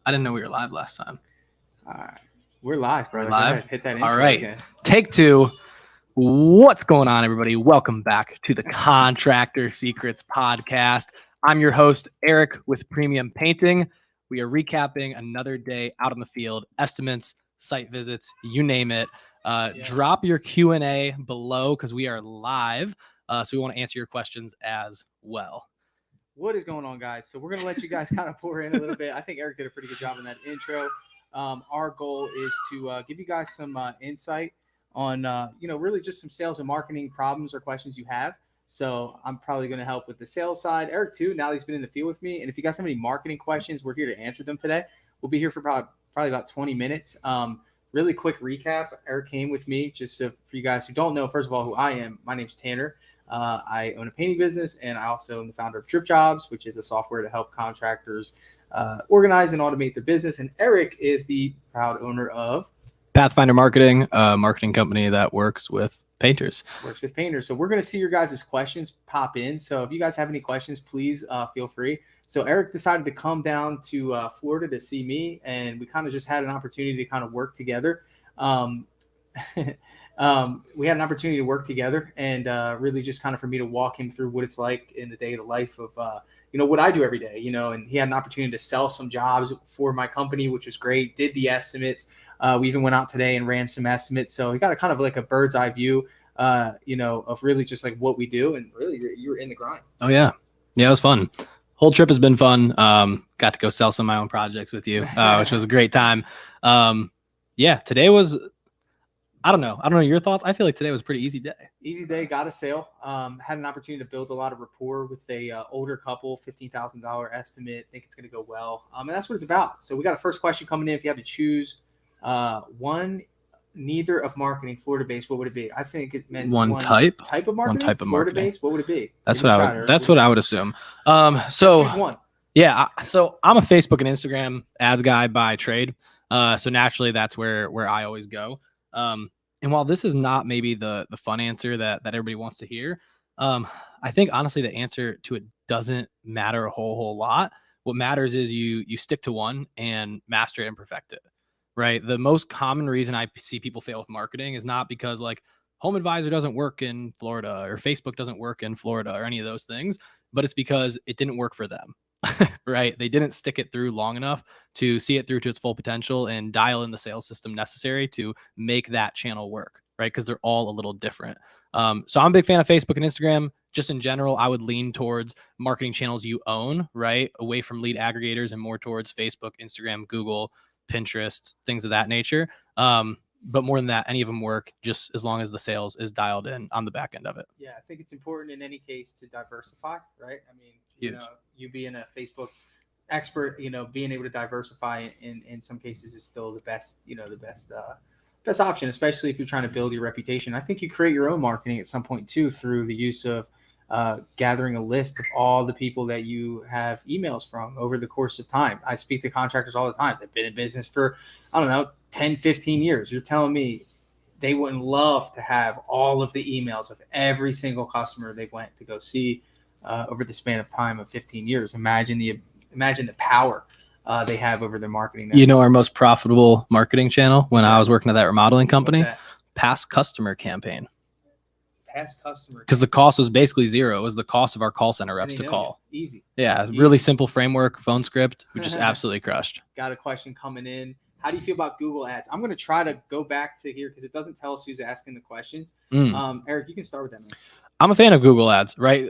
I didn't know we were live last time. All right. We're live, brother. We're live? Go ahead, hit that intro All right. again. Take two. What's going on, everybody? Welcome back to the Contractor Secrets Podcast. I'm your host, Eric with Premium Painting. We are recapping another day out in the field, estimates, site visits, you name it. Drop your Q&A below because we are live. So we want to answer your questions as well. What is going on, guys? So we're going to let you guys kind of pour in a little bit. I think Eric did a pretty good job in that intro. Our goal is to give you guys some insight on, really just some sales and marketing problems or questions you have. So I'm probably going to help with the sales side. Eric, too, now that he's been in the field with me. And if you guys have any marketing questions, we're here to answer them today. We'll be here for probably about 20 minutes. Really quick recap. Eric came with me just for you guys who don't know, first of all, who I am. My name's Tanner. I own a painting business, and I also am the founder of Dripjobs, which is a software to help contractors organize and automate their business. And Eric is the proud owner of Pathfinder Marketing, a marketing company that works with painters. So we're going to see your guys' questions pop in. So if you guys have any questions, please feel free. So Eric decided to come down to Florida to see me, and we kind of just had an opportunity to kind of work together. We had an opportunity to work together and really just kind of for me to walk him through what it's like in the day of the life of, what I do every day, and he had an opportunity to sell some jobs for my company, which was great. Did the estimates. We even went out today and ran some estimates. So he got a kind of like a bird's eye view, of really just like what we do. And really you were in the grind. Oh yeah. Yeah. It was fun. Whole trip has been fun. Got to go sell some of my own projects with you, which was a great time. Today was, I don't know your thoughts. I feel like today was a pretty easy day. Easy day, got a sale. Had an opportunity to build a lot of rapport with a older couple, $15,000 estimate. Think it's going to go well. And that's what it's about. So we got a first question coming in. If you had to choose one, neither of marketing, Florida-based, what would it be? I think it meant one type of marketing. One type of Florida-based, what would it be? That's what I would assume. So choose one. Yeah. So I'm a Facebook and Instagram ads guy by trade. So naturally, that's where I always go. And while this is not maybe the fun answer that everybody wants to hear, I think honestly the answer to it doesn't matter a whole lot. What matters is you stick to one and master it and perfect it, right? The most common reason I see people fail with marketing is not because like Home Advisor doesn't work in Florida or Facebook doesn't work in Florida or any of those things, but it's because it didn't work for them. Right? They didn't stick it through long enough to see it through to its full potential and dial in the sales system necessary to make that channel work, right? Because they're all a little different. So I'm a big fan of Facebook and Instagram. Just in general, I would lean towards marketing channels you own, right? Away from lead aggregators and more towards Facebook, Instagram, Google, Pinterest, things of that nature. But more than that, any of them work just as long as the sales is dialed in on the back end of it. Yeah, I think it's important in any case to diversify, right? I mean, you being a Facebook expert, being able to diversify in some cases is still the best, best option, especially if you're trying to build your reputation. I think you create your own marketing at some point too through the use of gathering a list of all the people that you have emails from over the course of time. I speak to contractors all the time. They've been in business for, 10, 15 years. You're telling me they wouldn't love to have all of the emails of every single customer they went to go see over the span of time of 15 years. Imagine the power they have over their marketing. Our most profitable marketing channel when I was working at that remodeling company, past customer campaign. Past customer, because the cost was basically zero. It was the cost of our call center reps to call. Easy. Yeah, really simple framework, phone script. We just absolutely crushed. Got a question coming in. How do you feel about Google Ads? I'm going to try to go back to here because it doesn't tell us who's asking the questions. Eric, you can start with that, man. I'm a fan of Google Ads, right?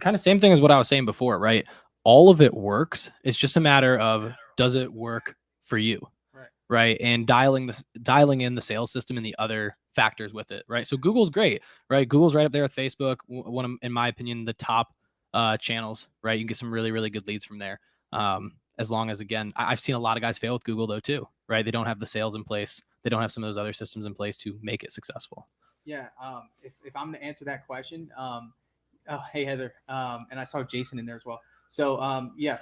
Kind of same thing as what I was saying before, right? All of it works. It's just a matter of, does it work for you? Right. And dialing in the sales system and the other factors with it. Right. So Google's great, right? Google's right up there with Facebook. One of, in my opinion, the top channels, right? You can get some really, really good leads from there. As long as, again, I've seen a lot of guys fail with Google though, too, right? They don't have the sales in place. They don't have some of those other systems in place to make it successful. Yeah. If I'm to answer that question, hey, Heather. And I saw Jason in there as well. So,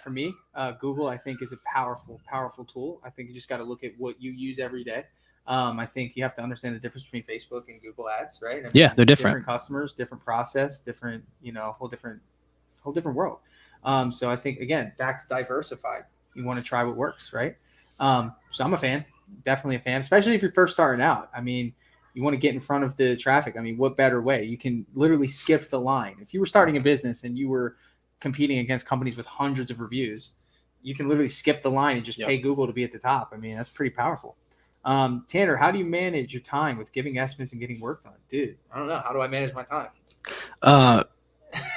for me, Google, I think, is a powerful tool. I think you just got to look at what you use every day. I think you have to understand the difference between Facebook and Google Ads, right? I mean, yeah, they're different. Different customers, different process, different, whole different world. So I think, again, back to diversified. You want to try what works, right? So I'm a fan, definitely a fan, especially if you're first starting out. I mean, you want to get in front of the traffic. I mean, what better way? You can literally skip the line. If you were starting a business and you were competing against companies with hundreds of reviews, you can literally skip the line and just pay Google to be at the top. I mean, that's pretty powerful. Tanner, how do you manage your time with giving estimates and getting work done? Dude, I don't know. How do I manage my time?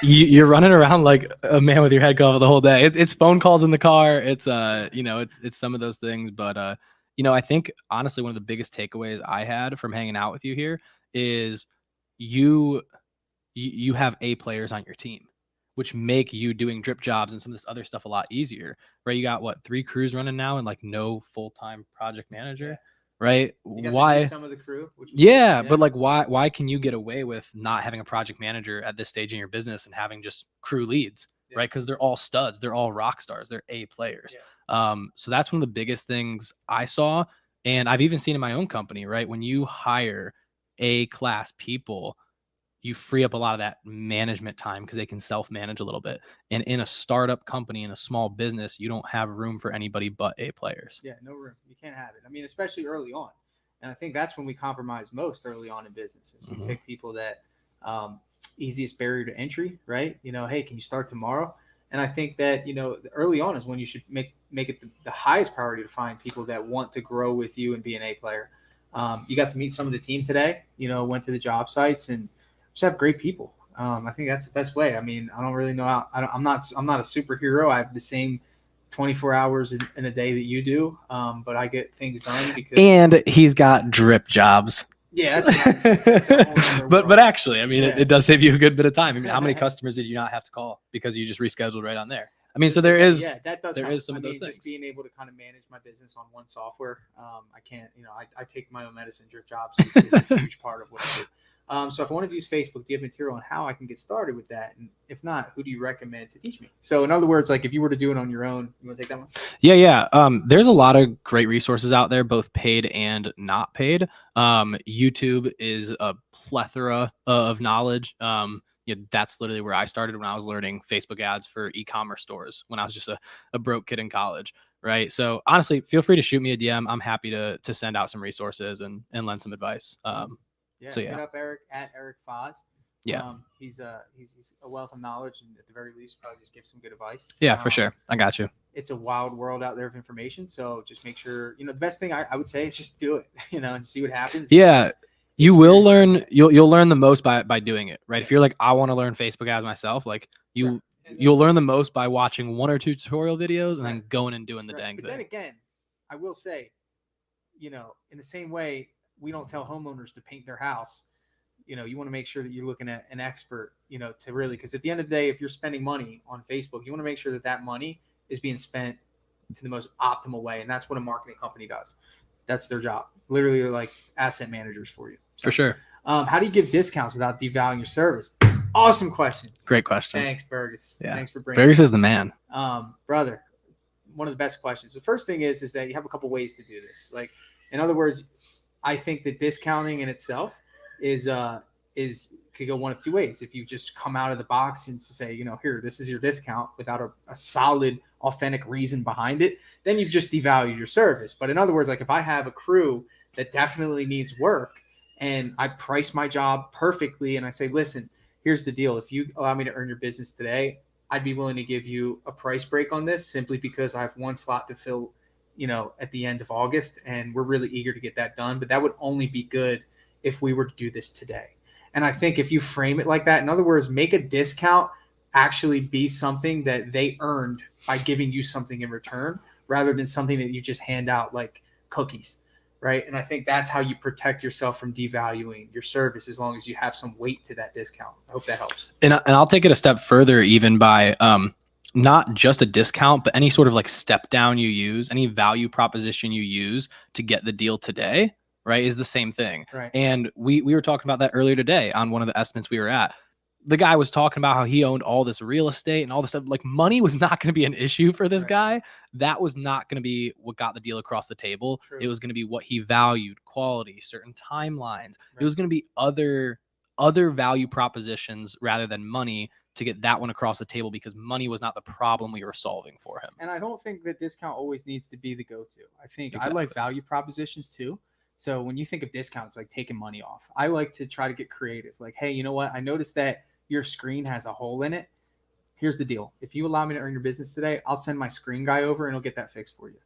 You're running around like a man with your head cut off the whole day. It's phone calls in the car. It's it's some of those things. But I think honestly one of the biggest takeaways I had from hanging out with you here is you have A players on your team, which make you doing Dripjobs and some of this other stuff a lot easier, right? You got what, 3 crews running now and like no full-time project manager, right? Why? Some of the crew. Yeah, but like why can you get away with not having a project manager at this stage in your business and having just crew leads, right? Because they're all studs, they're all rock stars, they're A players. So that's one of the biggest things I saw, and I've even seen in my own company, right? When you hire A class people, you free up a lot of that management time because they can self-manage a little bit. And in a startup company, in a small business, you don't have room for anybody but A players. Yeah, no room. You can't have it. I mean, especially early on. And I think that's when we compromise most early on in business. Is we pick people that easiest barrier to entry, right? Hey, can you start tomorrow? And I think that, early on is when you should make it the highest priority to find people that want to grow with you and be an A player. You got to meet some of the team today, went to the job sites and just have great people. I think that's the best way. I mean, I don't really know how. I'm not a superhero. I have the same 24 hours in a day that you do, but I get things done because. And he's got Dripjobs. Yeah, that's but actually, I mean, it does save you a good bit of time. I mean, how many customers did you not have to call because you just rescheduled right on there? I mean, so there is some of those things. Just being able to kind of manage my business on one software. I can't, I take my own medicine. Dripjobs is a huge part of what I do. So if I wanted to use Facebook, do you have material on how I can get started with that? And if not, who do you recommend to teach me? So in other words, like if you were to do it on your own, you want to take that one? Yeah. There's a lot of great resources out there, both paid and not paid. YouTube is a plethora of knowledge. That's literally where I started when I was learning Facebook ads for e-commerce stores when I was just a broke kid in college. Right. So honestly, feel free to shoot me a DM. I'm happy to send out some resources and lend some advice. Hit up Eric at Eric Fozz. Yeah. He's a wealth of knowledge, and at the very least, probably just give some good advice. Yeah, for sure. I got you. It's a wild world out there of information, so just make sure the best thing I would say is just do it. And see what happens. Yeah, you will learn. You'll learn the most by doing it, right? If you're like, I want to learn Facebook ads myself, like you'll learn the most by watching 1 or 2 tutorial videos and then going and doing the dang thing. Then again, I will say, in the same way. We don't tell homeowners to paint their house. You want to make sure that you're looking at an expert, to really, because at the end of the day, if you're spending money on Facebook, you want to make sure that money is being spent to the most optimal way. And that's what a marketing company does. That's their job. Literally, they're like asset managers for you. For sure. How do you give discounts without devaluing your service? Awesome question. Great question. Thanks, Burgess. Yeah. Thanks for bringing Burgess is the man. Brother, one of the best questions. The first thing is that you have a couple ways to do this. Like, in other words, I think that discounting in itself could go one of 2 ways. If you just come out of the box and say, here, this is your discount without a solid, authentic reason behind it, then you've just devalued your service. But in other words, like if I have a crew that definitely needs work and I price my job perfectly and I say, listen, here's the deal. If you allow me to earn your business today, I'd be willing to give you a price break on this simply because I have 1 slot to fill at the end of August, and we're really eager to get that done. But that would only be good if we were to do this today. And I think if you frame it like that, in other words, make a discount actually be something that they earned by giving you something in return rather than something that you just hand out like cookies, right? And I think that's how you protect yourself from devaluing your service as long as you have some weight to that discount. I hope that helps. And I'll take it a step further even by not just a discount, but any sort of like step down you use, any value proposition you use to get the deal today, right, is the same thing. Right. And we were talking about that earlier today on one of the estimates we were at. The guy was talking about how he owned all this real estate and all this stuff. Like money was not going to be an issue for this guy. That was not going to be what got the deal across the table. True. It was going to be what he valued, quality, certain timelines. It was going to be other value propositions rather than money to get that one across the table because money was not the problem we were solving for him. And I don't think that discount always needs to be the go-to. I think I Exactly. like value propositions too. So when you think of discounts, like taking money off, I like to try to get creative. Like, hey, you know what? I noticed that your screen has a hole in it. Here's the deal. If you allow me to earn your business today, I'll send my screen guy over and he'll get that fixed for you.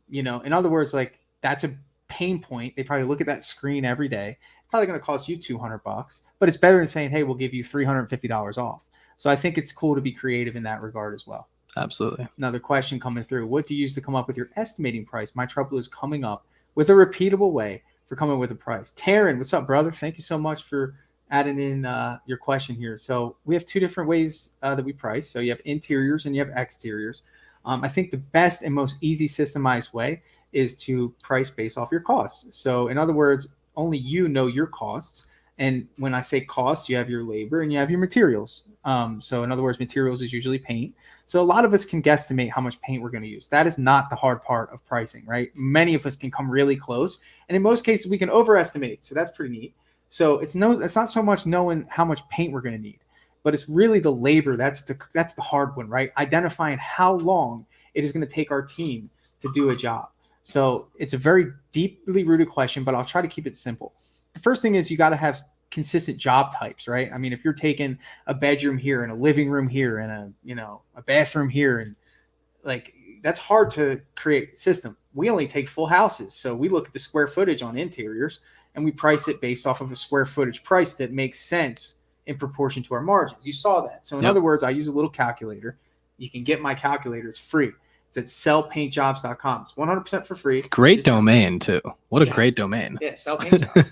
You know, in other words, like that's a pain point. They probably look at that screen every day. Probably going to cost you $200, but it's better than saying, hey, we'll give you $350 off. So I think it's cool to be creative in that regard as well. Absolutely. Another question coming through. What do you use to come up with your estimating price? My trouble is coming up with a repeatable way for coming with a price. Taryn, what's up, brother? Thank you so much for adding in your question here. So we have two different ways that we price. So you have interiors and you have exteriors. I think the best and most easy systemized way is to price based off your costs. So in other words, only you know your costs. And when I say costs, you have your labor and you have your materials. So in other words, materials is usually paint. So a lot of us can guesstimate how much paint we're going to use. That is not the hard part of pricing, right? Many of us can come really close. And in most cases, we can overestimate. So that's pretty neat. So it's not so much knowing how much paint we're going to need, but it's really the labor. That's the hard one, right? Identifying how long it is going to take our team to do a job. So it's a very deeply rooted question, but I'll try to keep it simple. The first thing is you got to have consistent job types, right? I mean, if you're taking a bedroom here and a living room here and a bathroom here, and like that's hard to create a system. We only take full houses. So we look at the square footage on interiors and we price it based off of a square footage price that makes sense in proportion to our margins. You saw that. So in other words, I use a little calculator. You can get my calculator. It's free. It's at sellpaintjobs.com. It's 100% for free. Great domain too. What a great domain. Yeah, Sell Paint Jobs.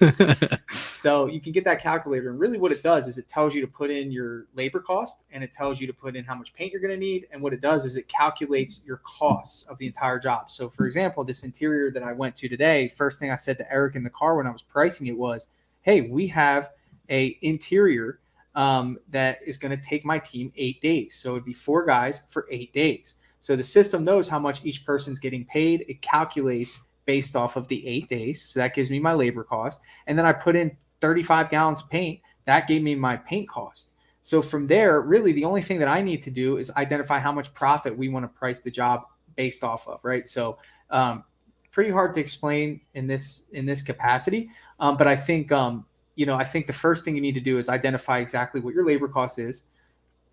So you can get that calculator, and really what it does is it tells you to put in your labor cost, and it tells you to put in how much paint you're going to need. And what it does is it calculates your costs of the entire job. So for example, this interior that I went to today, first thing I said to Eric in the car when I was pricing it was, hey, we have a interior that is going to take my team 8 days. So it'd be 4 guys for 8 days. So the system knows how much each person's getting paid. It calculates based off of the 8 days. So that gives me my labor cost. And then I put in 35 gallons of paint. That gave me my paint cost. So from there, really the only thing that I need to do is identify how much profit we want to price the job based off of, right? So pretty hard to explain in this capacity. But I think, I think the first thing you need to do is identify exactly what your labor cost is.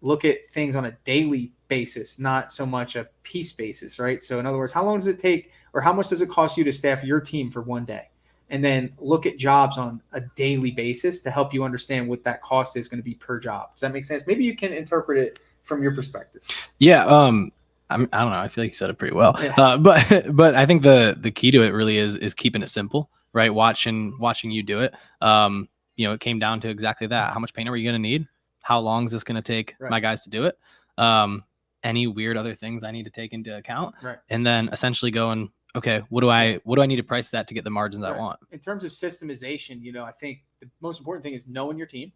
Look at things on a daily basis, not so much a piece basis, right? So in other words, how long does it take or how much does it cost you to staff your team for 1 day? And then look at jobs on a daily basis to help you understand what that cost is going to be per job. Does that make sense? Maybe you can interpret it from your perspective. Yeah. I don't know. I feel like you said it pretty well. Yeah. But I think the key to it really is keeping it simple, right? Watching you do it. It came down to exactly that. How much paint are we going to need? How long is this going to take my guys to do it? Any weird other things I need to take into account, right? And then essentially going, okay, what do I need to price that to get the margins I want? In terms of systemization, I think the most important thing is knowing your team,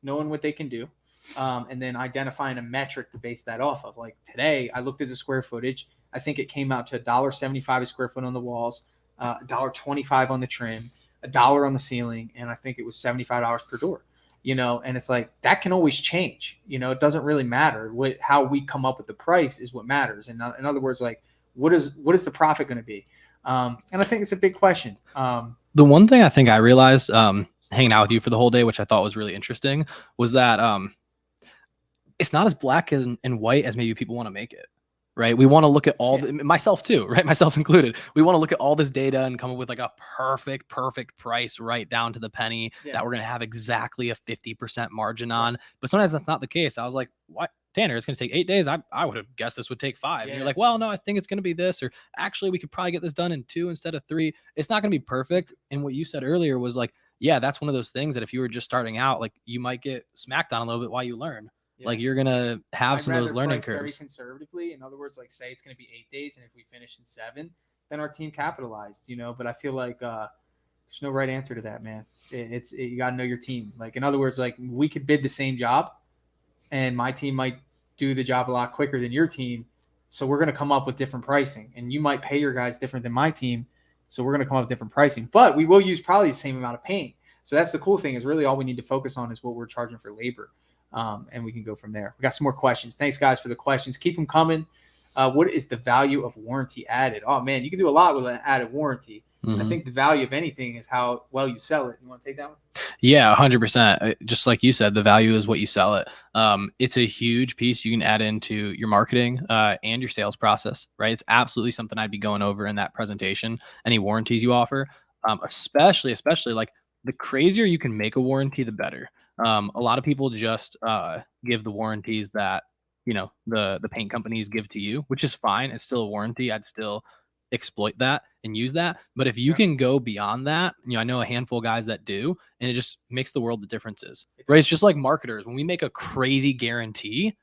knowing what they can do, and then identifying a metric to base that off of. Like today, I looked at the square footage. I think it came out to $1.75 a square foot on the walls, $1.25 on the trim, $1 on the ceiling, and I think it was $75 per door. And it's like that can always change. It doesn't really matter. How we come up with the price is what matters. And in other words, like what is the profit going to be? And I think it's a big question. The one thing I think I realized hanging out with you for the whole day, which I thought was really interesting, was that it's not as black and white as maybe people want to make it. Right. We want to look at myself too, right? Myself included. We want to look at all this data and come up with like a perfect price right down to the penny that we're going to have exactly a 50% margin on. But sometimes that's not the case. I was like, what, Tanner, it's going to take 8 days. I would have guessed this would take 5. And you're like, well, no, I think it's going to be this, or actually we could probably get this done in 2 instead of 3. It's not going to be perfect. And what you said earlier was like, yeah, that's one of those things that if you were just starting out, like you might get smacked on a little bit while you learn. Yeah. Like you're going to have some of those learning curves. Very conservatively. In other words, like say it's going to be 8 days. And if we finish in 7, then our team capitalized, but I feel like there's no right answer to that, man. You got to know your team. Like in other words, like we could bid the same job and my team might do the job a lot quicker than your team. So we're going to come up with different pricing and you might pay your guys different than my team. So we're going to come up with different pricing, but we will use probably the same amount of paint. So that's the cool thing is really all we need to focus on is what we're charging for labor. and we can go from there. We got some more questions. Thanks, guys, for the questions. Keep them coming. What is the value of warranty added? Oh, man, you can do a lot with an added warranty. I think the value of anything is how well you sell it. You want to take that one? Yeah, 100%. Just like you said, the value is what you sell it. It's a huge piece you can add into your marketing and your sales process, right? It's absolutely something I'd be going over in that presentation. Any warranties you offer, especially like the crazier you can make a warranty, the better. A lot of people just give the warranties that the paint companies give to you, which is fine. It's still a warranty. I'd still exploit that and use that. But if you can go beyond that, I know a handful of guys that do, and it just makes the world the differences, right? It's just like marketers. When we make a crazy guarantee,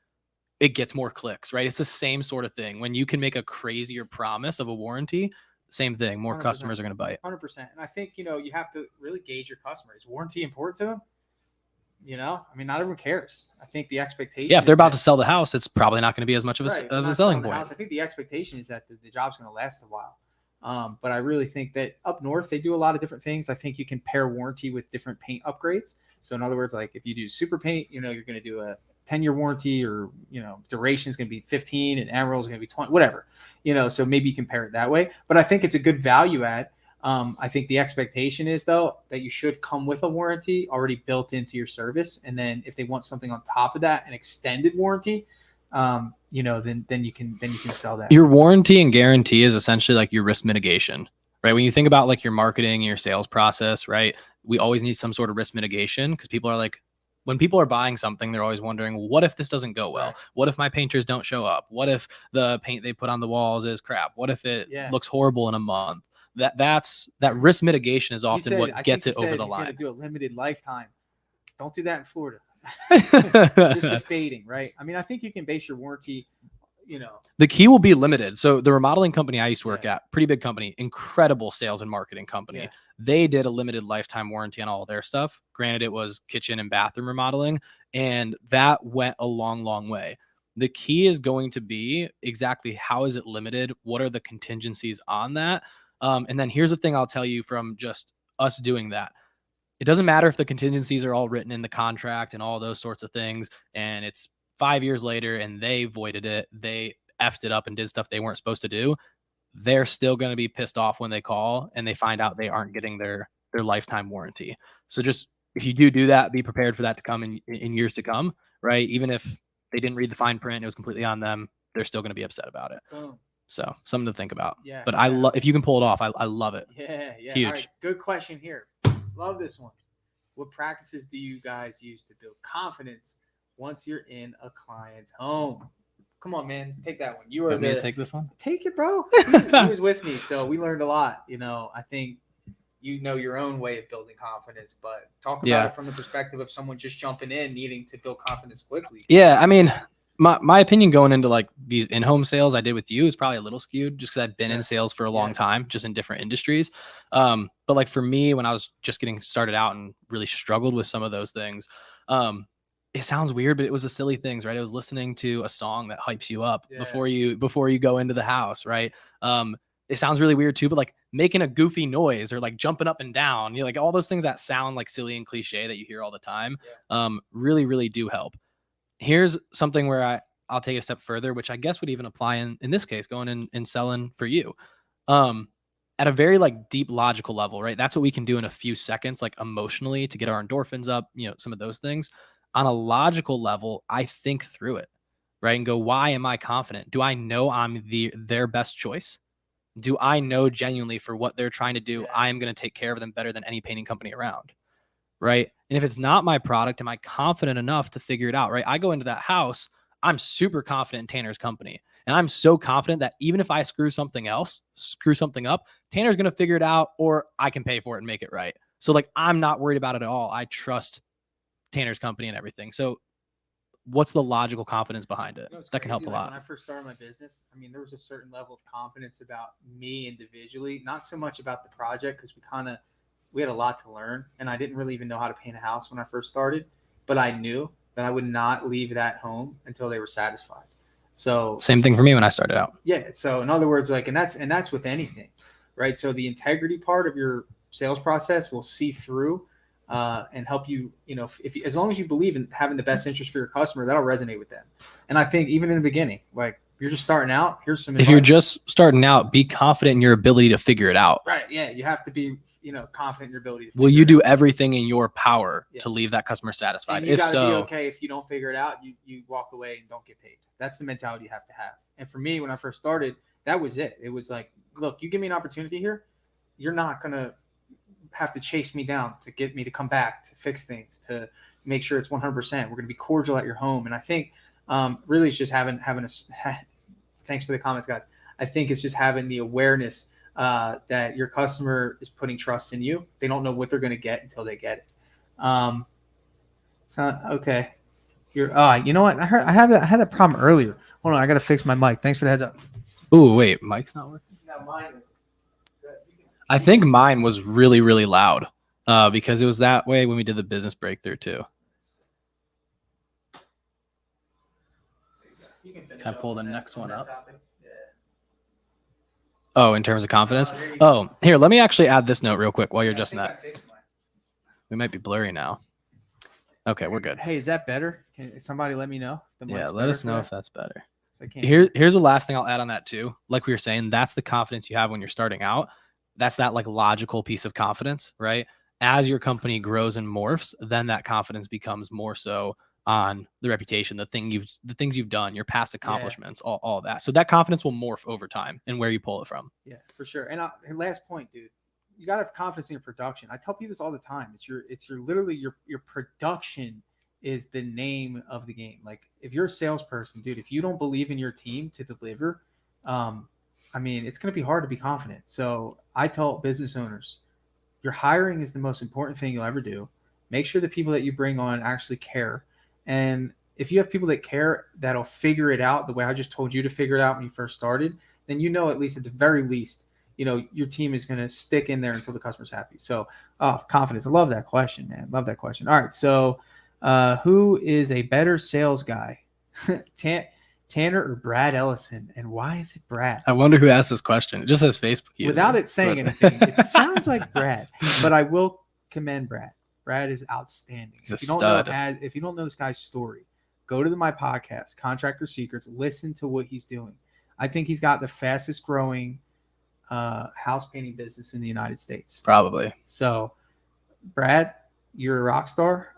it gets more clicks, right? It's the same sort of thing. When you can make a crazier promise of a warranty, same thing, more 100%. Customers are going to bite. 100%. And I think, you have to really gauge your customer. Is warranty important to them? I mean, not everyone cares. I think the expectation. Yeah, if they're about to sell the house, it's probably not going to be as much of a selling point. I think the expectation is that the job's going to last a while. But I really think that up north, they do a lot of different things. I think you can pair warranty with different paint upgrades. So in other words, like if you do super paint, you're going to do a 10-year warranty, or, duration is going to be 15 and emerald is going to be 20, whatever, so maybe you can pair it that way. But I think it's a good value add. I think the expectation is, though, that you should come with a warranty already built into your service. And then if they want something on top of that, an extended warranty, then you can sell that. Your warranty and guarantee is essentially like your risk mitigation, right? When you think about like your marketing, your sales process, right? We always need some sort of risk mitigation, because people are like, when people are buying something, they're always wondering, what if this doesn't go well? Right. What if my painters don't show up? What if the paint they put on the walls is crap? What if it looks horrible in a month? That risk mitigation is often what gets it over the line. He's going to do a limited lifetime. Don't do that in Florida. Just the fading, right? I mean, I think you can base your warranty, The key will be limited. So the remodeling company I used to work at, pretty big company, incredible sales and marketing company. Yeah. They did a limited lifetime warranty on all of their stuff. Granted, it was kitchen and bathroom remodeling, and that went a long, long way. The key is going to be exactly how is it limited? What are the contingencies on that? And then here's the thing I'll tell you from just us doing that. It doesn't matter if the contingencies are all written in the contract and all those sorts of things, and it's 5 years later and they voided it, they effed it up and did stuff they weren't supposed to do. They're still going to be pissed off when they call and they find out they aren't getting their lifetime warranty. So just, if you do that, be prepared for that to come in years to come, right? Even if they didn't read the fine print, it was completely on them, they're still going to be upset about it. Oh. So something to think about. Yeah. But I love, if you can pull it off, I love it. Yeah. Huge. All right, good question here. Love this one. What practices do you guys use to build confidence once you're in a client's home? Come on, man. Take that one. You are me to take this one? Take it, bro. He was with me, so we learned a lot. I think your own way of building confidence, but talk about it from the perspective of someone just jumping in, needing to build confidence quickly. Yeah, I mean, my opinion going into like these in-home sales I did with you is probably a little skewed, just because I've been in sales for a long time, just in different industries. But like for me, when I was just getting started out and really struggled with some of those things, it sounds weird, but it was the silly things, right? It was listening to a song that hypes you up before you go into the house, right? It sounds really weird too, but like making a goofy noise or like jumping up and down, like all those things that sound like silly and cliche that you hear all the time, really, really do help. Here's something where I'll take a step further, which I guess would even apply in this case, going in and selling for you. At a very like deep logical level, right? That's what we can do in a few seconds, like emotionally, to get our endorphins up, some of those things. On a logical level, I think through it, right? And go, why am I confident? Do I know I'm their best choice? Do I know genuinely for what they're trying to do, I am going to take care of them better than any painting company around, right? And if it's not my product, am I confident enough to figure it out, right? I go into that house, I'm super confident in Tanner's company. And I'm so confident that even if I screw something up, Tanner's going to figure it out, or I can pay for it and make it right. So like, I'm not worried about it at all. I trust Tanner's company and everything. So what's the logical confidence behind it? That can help a lot. When I first started my business, I mean, there was a certain level of confidence about me individually, not so much about the project, because we had a lot to learn, and I didn't really even know how to paint a house when I first started, but I knew that I would not leave that home until they were satisfied. So same thing for me when I started out. Yeah. So in other words, like, and that's with anything, right? So the integrity part of your sales process will see through and help you, as long as you believe in having the best interest for your customer, that'll resonate with them. And I think even in the beginning, like you're just starting out, here's some advice. If you're just starting out, be confident in your ability to figure it out. Right. Yeah. You have to be, confident in your ability to figure Will you it do out. everything in your power to leave that customer satisfied? And you If gotta so, be okay if you don't figure it out, you walk away and don't get paid. That's the mentality you have to have. And for me, when I first started, that was it. It was like, look, you give me an opportunity here, you're not going to have to chase me down to get me to come back, to fix things, to make sure it's 100%. We're going to be cordial at your home. And I think really it's just having thanks for the comments, guys. I think it's just having the awareness that your customer is putting trust in you. They don't know what they're going to get until they get it. So, okay. You know what? I had that problem earlier. Hold on. I got to fix my mic. Thanks for the heads up. ooh, wait, mic's not working. No, mine is. I think mine was really, really loud because it was that way when we did the business breakthrough too. Can I pull the next one up? Oh, in terms of confidence? Oh, here, let me actually add this note real quick while you're adjusting that. We might be blurry now. Okay, we're good. Hey, is that better? Can somebody let me know? Yeah, let us know if that's better. So Here's the last thing I'll add on that too. Like we were saying, that's the confidence you have when you're starting out. That's that like logical piece of confidence, right? As your company grows and morphs, then that confidence becomes more so on the reputation, the things you've done, your past accomplishments, all that. So that confidence will morph over time and where you pull it from. Yeah, for sure. And last point, dude, you gotta have confidence in your production. I tell people this all the time. It's literally your production is the name of the game. Like if you're a salesperson, dude, if you don't believe in your team to deliver, it's going to be hard to be confident. So I tell business owners, your hiring is the most important thing you'll ever do. Make sure the people that you bring on actually care. And if you have people that care, that'll figure it out the way I just told you to figure it out when you first started, then at least at the very least, your team is going to stick in there until the customer's happy. So confidence. I love that question, man. Love that question. All right. So who is a better sales guy? Tanner or Brad Ellison, and why is it Brad? I wonder who asked this question. It just says Facebook user. Without it saying anything, it sounds like Brad, but I will commend Brad. Brad is outstanding. He's a stud. If you don't know this guy's story, go to my podcast, Contractor Secrets. Listen to what he's doing. I think he's got the fastest growing house painting business in the United States. Probably. So, Brad, you're a rock star.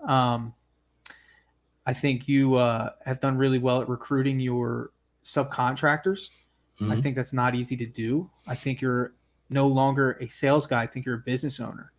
I think you have done really well at recruiting your subcontractors. Mm-hmm. I think that's not easy to do. I think you're no longer a sales guy. I think you're a business owner.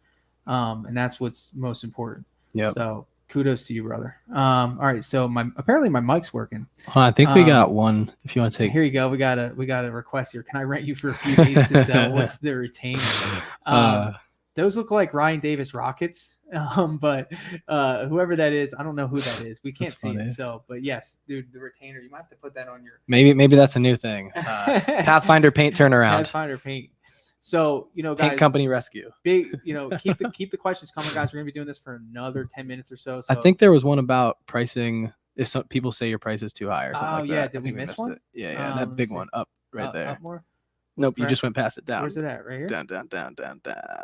And that's what's most important. Yeah. So kudos to you, brother. All right. So apparently my mic's working. I think we got one. If you want to take. Here you go. We got a request here. Can I rent you for a few days to sell? What's the retainer? Those look like Ryan Davis Rockets, but whoever that is, I don't know who that is. We can't see it. So, but yes, dude, the retainer. You might have to put that on your. Maybe that's a new thing. Pathfinder paint turnaround. Pathfinder paint. So guys, paint company rescue. Big, keep the questions coming, guys. We're gonna be doing this for another 10 minutes or so. I think there was one about pricing. If some people say your price is too high or something like that. Did we miss one? Yeah, that big one up right there. Up more. Nope, you just went past it down. Where's it at? Right here? Down.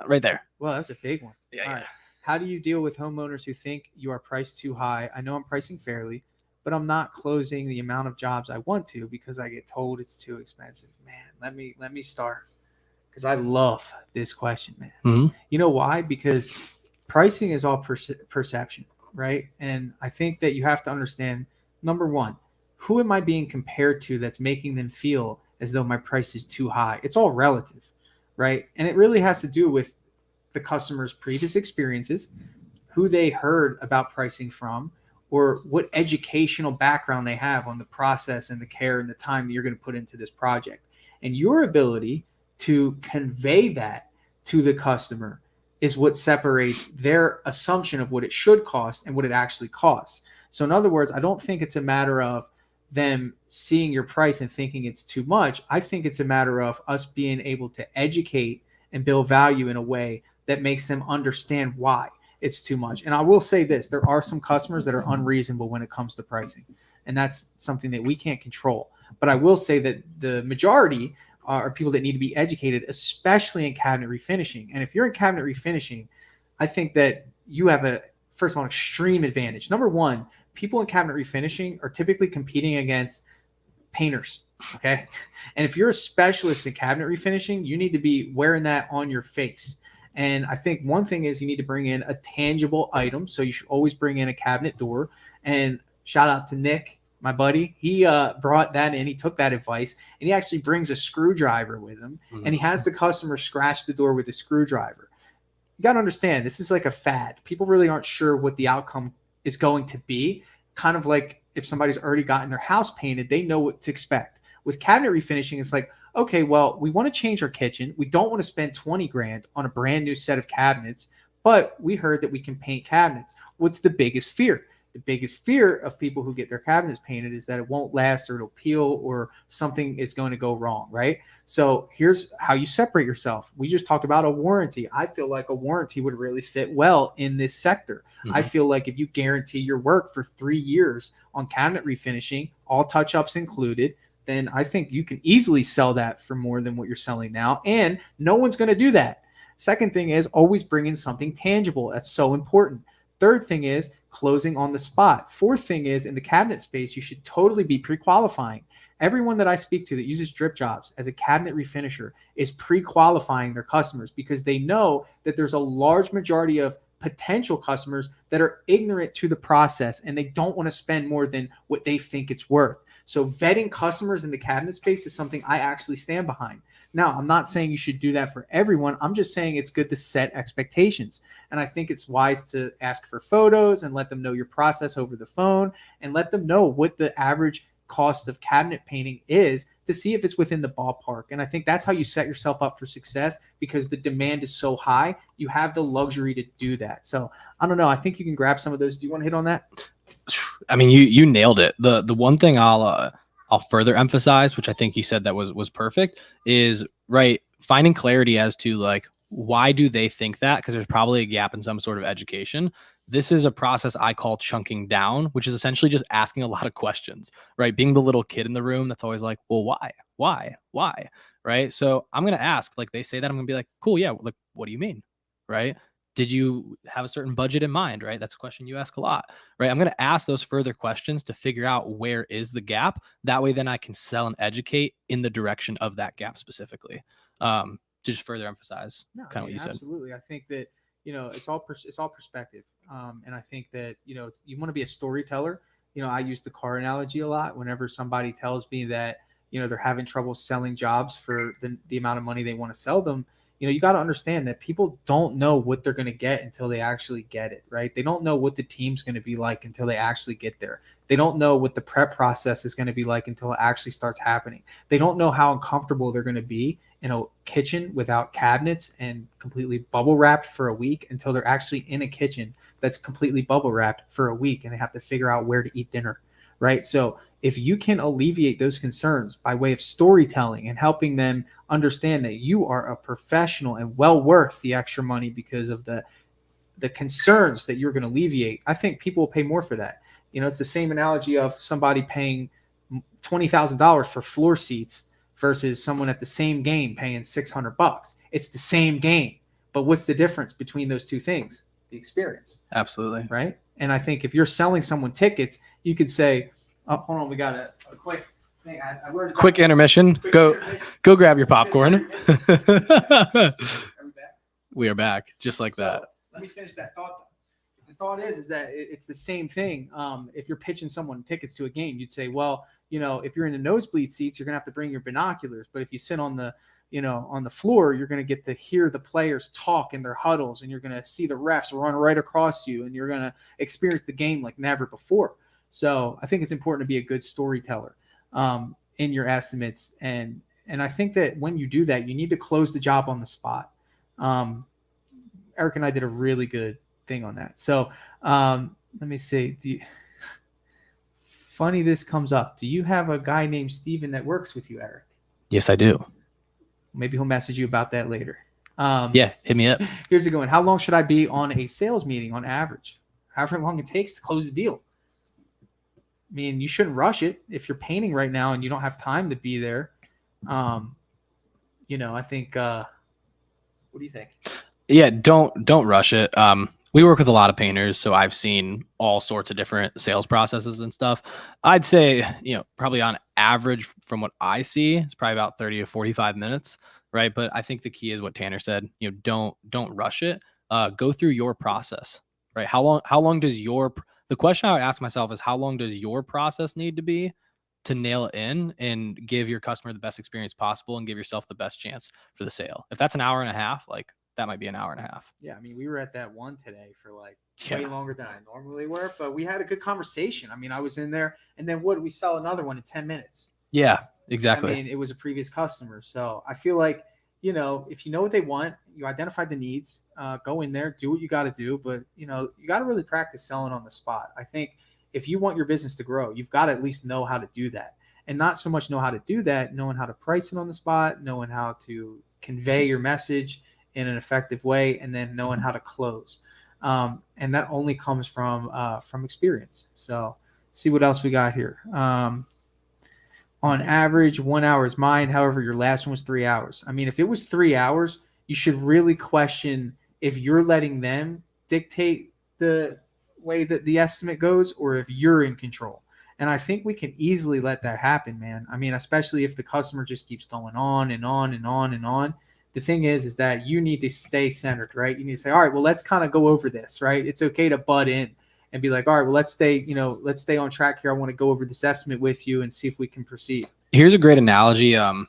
Right there. Well, that's a big one. Yeah. All right. How do you deal with homeowners who think you are priced too high? I know I'm pricing fairly, but I'm not closing the amount of jobs I want to because I get told it's too expensive. Man, let me start because I love this question, man. Mm-hmm. You know why? Because pricing is all perception, right? And I think that you have to understand, number one, who am I being compared to that's making them feel as though my price is too high? It's all relative, right? And it really has to do with the customer's previous experiences, who they heard about pricing from, or what educational background they have on the process and the care and the time that you're going to put into this project. And your ability to convey that to the customer is what separates their assumption of what it should cost and what it actually costs. So in other words, I don't think it's a matter of them seeing your price and thinking it's too much. I think it's a matter of us being able to educate and build value in a way that makes them understand why it's too much. And I will say this, there are some customers that are unreasonable when it comes to pricing, and that's something that we can't control. But I will say that the majority are people that need to be educated, especially in cabinet refinishing. And if you're in cabinet refinishing, I think that you have a, first of all, extreme advantage. Number one, people in cabinet refinishing are typically competing against painters. Okay. And if you're a specialist in cabinet refinishing, you need to be wearing that on your face. And I think one thing is you need to bring in a tangible item. So you should always bring in a cabinet door. And shout out to Nick, my buddy. He brought that in. He took that advice, and he actually brings a screwdriver with him. Mm-hmm. And he has the customer scratch the door with a screwdriver. You got to understand, this is like a fad. People really aren't sure what the outcome is going to be. Kind of like if somebody's already gotten their house painted, they know what to expect. With cabinet refinishing, it's like, okay, well, we want to change our kitchen. We don't want to spend 20 grand on a brand new set of cabinets, but we heard that we can paint cabinets. What's the biggest fear? The biggest fear of people who get their cabinets painted is that it won't last, or it'll peel, or something is going to go wrong, right? So here's how you separate yourself. We just talked about a warranty. I feel like a warranty would really fit well in this sector. Mm-hmm. I feel like if you guarantee your work for 3 years on cabinet refinishing, all touch-ups included, then I think you can easily sell that for more than what you're selling now. And no one's going to do that. Second thing is always bring in something tangible. That's so important. Third thing is closing on the spot. Fourth thing is, in the cabinet space, you should totally be pre-qualifying. Everyone that I speak to that uses Dripjobs as a cabinet refinisher is pre-qualifying their customers, because they know that there's a large majority of potential customers that are ignorant to the process, and they don't want to spend more than what they think it's worth. So vetting customers in the cabinet space is something I actually stand behind. Now, I'm not saying you should do that for everyone. I'm just saying it's good to set expectations. And I think it's wise to ask for photos and let them know your process over the phone, and let them know what the average cost of cabinet painting is, to see if it's within the ballpark. And I think that's how you set yourself up for success, because the demand is so high. You have the luxury to do that. So I don't know. I think you can grab some of those. Do you want to hit on that? I mean, you nailed it. The one thing I'll further emphasize, which I think you said that was perfect, is right, finding clarity as to like, why do they think that? Because there's probably a gap in some sort of education. This is a process I call chunking down, which is essentially just asking a lot of questions, right? Being the little kid in the room that's always like, well, why, right? So I'm going to ask, like they say that, I'm going to be like, cool, yeah, like, what do you mean, right? Did you have a certain budget in mind, right? That's a question you ask a lot, right? I'm going to ask those further questions to figure out where is the gap. That way, then I can sell and educate in the direction of that gap specifically. To just further emphasize kind of what you said. Absolutely. I think that, it's all perspective. And I think that, you want to be a storyteller. I use the car analogy a lot whenever somebody tells me that, they're having trouble selling jobs for the amount of money they want to sell them. You got to understand that people don't know what they're going to get until they actually get it, right? They don't know what the team's going to be like until they actually get there. They don't know what the prep process is going to be like until it actually starts happening. They don't know how uncomfortable they're going to be in a kitchen without cabinets and completely bubble wrapped for a week until they're actually in a kitchen that's completely bubble wrapped for a week, and they have to figure out where to eat dinner, right? So if you can alleviate those concerns by way of storytelling and helping them understand that you are a professional and well worth the extra money because of the concerns that you're going to alleviate, I think people will pay more for that. It's the same analogy of somebody paying $20,000 for floor seats versus someone at the same game paying $600. It's the same game, but what's the difference between those two things? The experience. Absolutely. Right. And I think if you're selling someone tickets, you could say, oh, hold on, we got a quick thing. Quick intermission. Go grab your popcorn. Are we back? We are back, just like that. Let me finish that thought, though. The thought is that it's the same thing. If you're pitching someone tickets to a game, you'd say, well, if you're in the nosebleed seats, you're going to have to bring your binoculars. But if you sit on the floor, you're going to get to hear the players talk in their huddles, and you're going to see the refs run right across you, and you're going to experience the game like never before. So I think it's important to be a good storyteller in your estimates. And I think that when you do that, you need to close the job on the spot. Eric and I did a really good thing on that. So let me see. Funny this comes up. Do you have a guy named Steven that works with you, Eric? Yes, I do. Maybe he'll message you about that later. Yeah, hit me up. Here's the going. How long should I be on a sales meeting on average? However long it takes to close the deal. I mean, you shouldn't rush it. If you're painting right now and you don't have time to be there, I think, what do you think? Yeah, don't rush it. We work with a lot of painters, so I've seen all sorts of different sales processes and stuff. I'd say, probably on average from what I see, it's probably about 30 to 45 minutes, right? But I think the key is what Tanner said, don't rush it. Go through your process, right? How long does the question I would ask myself is how long does your process need to be to nail it in and give your customer the best experience possible and give yourself the best chance for the sale? If that's an hour and a half, like that might be an hour and a half. Yeah, I mean, we were at that one today for like Yeah. way longer than I normally were, but we had a good conversation. I mean, I was in there, and then what? We sell another one in 10 minutes. Yeah, exactly. I mean, it was a previous customer. So I feel like, if you know what they want, you identify the needs, go in there, do what you got to do. But, you got to really practice selling on the spot. I think if you want your business to grow, you've got to at least know how to do that. And not so much know how to do that, knowing how to price it on the spot, knowing how to convey your message in an effective way, and then knowing how to close. And that only comes from experience. So see what else we got here. On average, 1 hour is mine. However, your last one was 3 hours. I mean, if it was 3 hours, you should really question if you're letting them dictate the way that the estimate goes or if you're in control. And I think we can easily let that happen, man. I mean, especially if the customer just keeps going on and on and on and on. The thing is that you need to stay centered, right? You need to say, all right, well, let's kind of go over this, right? It's okay to butt in and be like, all right, well, let's stay on track here. I want to go over this estimate with you and see if we can proceed. Here's a great analogy. I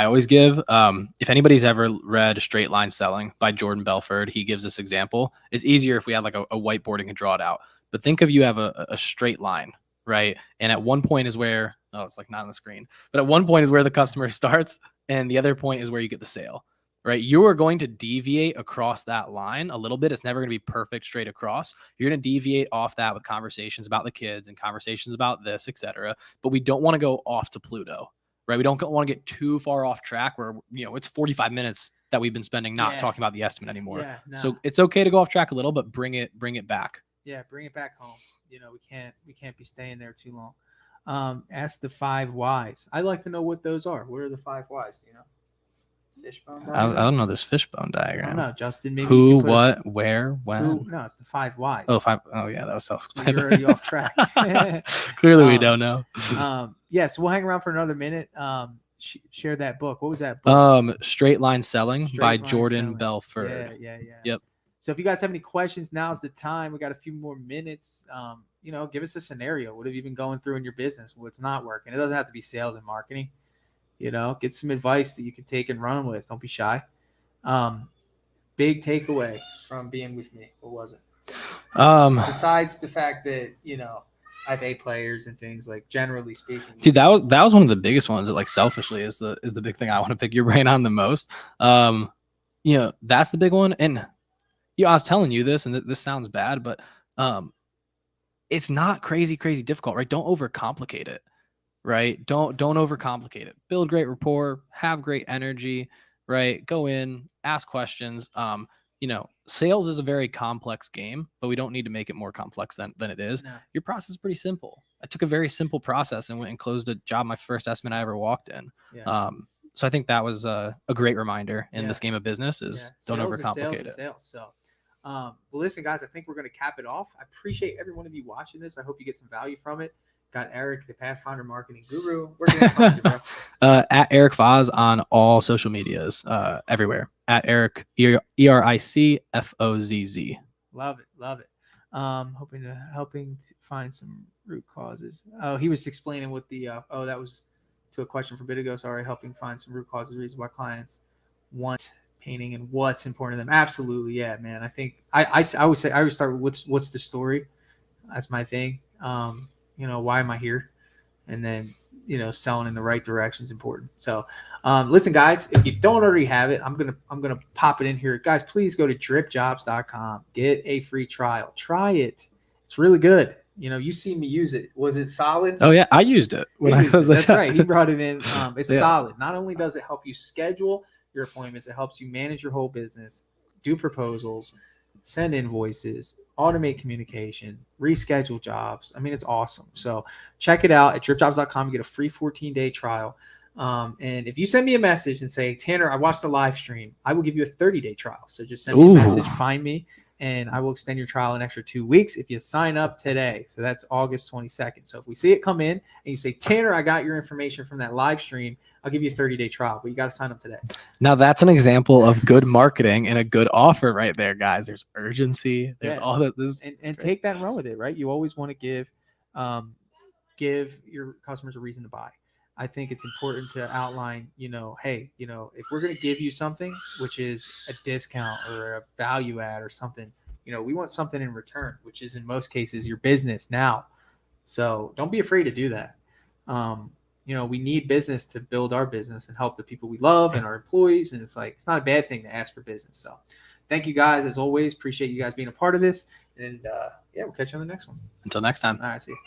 always give, if anybody's ever read Straight Line Selling by Jordan Belford, he gives this example. It's easier if we had like a whiteboard and can draw it out, but think of you have a straight line, right? And at one point is where, it's like not on the screen, but at one point is where the customer starts. And the other point is where you get the sale. Right? You are going to deviate across that line a little bit. It's never going to be perfect straight across. You're going to deviate off that with conversations about the kids and conversations about this, etc. But we don't want to go off to Pluto, right? We don't want to get too far off track where, it's 45 minutes that we've been spending not talking about the estimate anymore. Yeah, no. So it's okay to go off track a little, but bring it back. Yeah, bring it back home. We can't be staying there too long. Ask the 5 whys. I'd like to know what those are. What are the 5 whys? Do you know? Fishbone diagram? I don't know this fishbone diagram. I don't know, Justin. Maybe who, what, where, when? No, it's the 5 whys. Oh, 5. Oh, yeah, that was self-explanatory. So you're already off track. Clearly, we don't know. So we'll hang around for another minute. Share that book. What was that book? Straight Line Selling by Jordan Belford. Yeah. Yep. So if you guys have any questions, now's the time. We got a few more minutes. Give us a scenario. What have you been going through in your business? What's not working? It doesn't have to be sales and marketing. Get some advice that you can take and run with. Don't be shy. Big takeaway from being with me. What was it? Besides the fact that, I have A players and things, like generally speaking. Dude, that was one of the biggest ones that, like, selfishly is the big thing I want to pick your brain on the most. That's the big one. And I was telling you this, and this sounds bad, but it's not crazy difficult, right? Don't overcomplicate it. Right? Don't overcomplicate it. Build great rapport, have great energy, right? Go in, ask questions. Sales is a very complex game, but we don't need to make it more complex than it is. No. Your process is pretty simple. I took a very simple process and went and closed a job, my first estimate I ever walked in. Yeah. So I think that was a great reminder in this game of business is don't overcomplicate it. Sales. So, well, listen, guys, I think we're going to cap it off. I appreciate every one of you watching this. I hope you get some value from it. Got Eric, the Pathfinder marketing guru. Where can I find you, bro? At Eric Fozz on all social medias, everywhere. At Eric, ERICFOZZ. Love it. Helping to find some root causes. Oh, he was explaining what the that was to a question for a bit ago. Sorry, helping find some root causes, reasons why clients want painting and what's important to them. Absolutely, yeah, man. I think I always start with what's the story. That's my thing. Why am I here? And then, selling in the right direction is important. So, listen, guys, if you don't already have it, I'm going to pop it in here. Guys, please go to dripjobs.com. Get a free trial. Try it. It's really good. You see me use it. Was it solid? Oh yeah. I used it. That's right. He brought it in. It's solid. Not only does it help you schedule your appointments, it helps you manage your whole business, do proposals, send invoices, automate communication, reschedule jobs. I mean, it's awesome. So check it out at dripjobs.com. You get a free 14-day trial. And if you send me a message and say, Tanner, I watched the live stream, I will give you a 30-day trial. So just send me a message, find me, and I will extend your trial an extra 2 weeks if you sign up today. So that's August 22nd. So if we see it come in and you say, Tanner, I got your information from that live stream, I'll give you a 30-day trial, but you got to sign up today. Now that's an example of good marketing and a good offer right there, guys. There's urgency. There's all that. And take that and run with it, right? You always want to give your customers a reason to buy. I think it's important to outline, hey, if we're going to give you something, which is a discount or a value add or something, we want something in return, which is in most cases your business now. So don't be afraid to do that. We need business to build our business and help the people we love and our employees. And it's not a bad thing to ask for business. So thank you guys. As always, appreciate you guys being a part of this. And we'll catch you on the next one. Until next time. All right, see you.